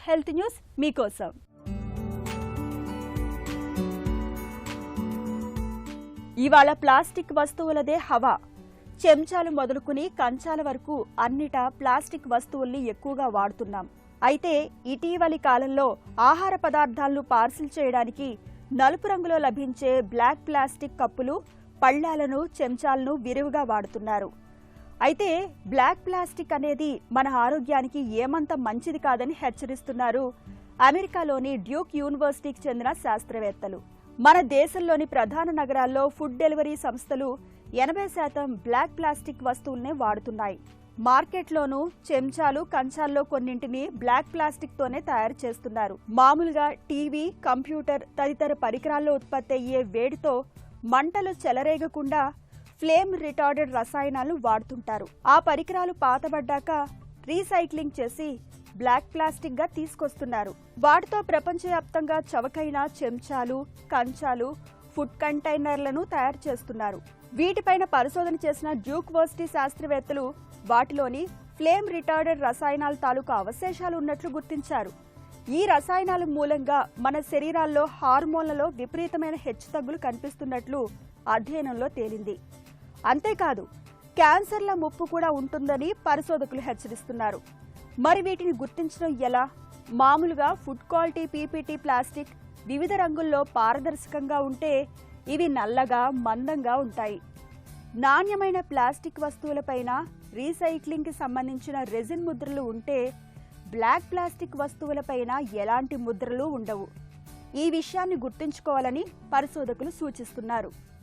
Health news మీకోసం. ఇవాళ plastic వస్తువులదే హవా. చెంచాలు మొదలుకుని కంచాల వరకు అన్నిటా ప్లాస్టిక్ వస్తువుల్ని ఎక్కువగా వాడుతున్నాం. అయితే ఇటీవలి కాలంలో ఆహార పదార్థాలను పార్సిల్ చేయడానికి నలుపు రంగులో లభించే బ్లాక్ ప్లాస్టిక్ కప్పులు, పళ్ళాలను, చెంచాలను విరివిగా వాడుతున్నారు. అయితే బ్లాక్ ప్లాస్టిక్ అనేది మన ఆరోగ్యానికి ఏమంత మంచిది కాదని హెచ్చరిస్తున్నారు అమెరికాలోని డ్యూక్ యూనివర్సిటీకి చెందిన శాస్త్రవేత్తలు. మన దేశంలోని ప్రధాన నగరాల్లో ఫుడ్ డెలివరీ సంస్థలు 80% బ్లాక్ ప్లాస్టిక్ వస్తువుల్నే వాడుతున్నాయి. మార్కెట్లోనూ చెంచాలు, కంచాల్లో కొన్నింటిని బ్లాక్ ప్లాస్టిక్ తోనే తయారు చేస్తున్నారు. మామూలుగా టీవీ, కంప్యూటర్ తదితర పరికరాల్లో ఉత్పత్తి అయ్యే వేడితో మంటలు చెలరేగకుండా ఫ్లేమ్ రిటార్డెడ్ రసాయనాలను వాడుతుంటారు. ఆ పరికరాలు పాతబడ్డాక రీసైక్లింగ్ చేసి బ్లాక్ ప్లాస్టిక్ గా తీసుకొస్తున్నారు. వాటితో ప్రపంచవ్యాప్తంగా చవకైన చెంచాలు, కంచాలు, ఫుడ్ కంటైనర్లను తయారు చేస్తున్నారు. వీటిపైన పరిశోధన చేసిన డ్యూక్ యూనివర్సిటీ శాస్త్రవేత్తలు వాటిలోని ఫ్లేమ్ రిటార్డెడ్ రసాయనాల తాలూకు అవశేషాలు ఉన్నట్లు గుర్తించారు. ఈ రసాయనాల మూలంగా మన శరీరాల్లో హార్మోన్లలో విపరీతమైన హెచ్చుతగ్గులు కనిపిస్తున్నట్లు అధ్యయనంలో తేలింది. అంతేకాదు క్యాన్సర్ల ముప్పు కూడా ఉంటుందని పరిశోధకులు హెచ్చరిస్తున్నారు. మరి వీటిని గుర్తించడం ఎలా? మామూలుగా ఫుడ్ క్వాలిటీ పీపీటీ ప్లాస్టిక్ వివిధ రంగుల్లో పారదర్శకంగా ఉంటే ఇవి నల్లగా, మందంగా ఉంటాయి. నాణ్యమైన ప్లాస్టిక్ వస్తువులపైన రీసైక్లింగ్ కి సంబంధించిన రెజిన్ ముద్రలు ఉంటే బ్లాక్ ప్లాస్టిక్ వస్తువులపైన ఎలాంటి ముద్రలు ఉండవు. ఈ విషయాన్ని గుర్తుంచుకోవాలని పరిశోధకులు సూచిస్తున్నారు.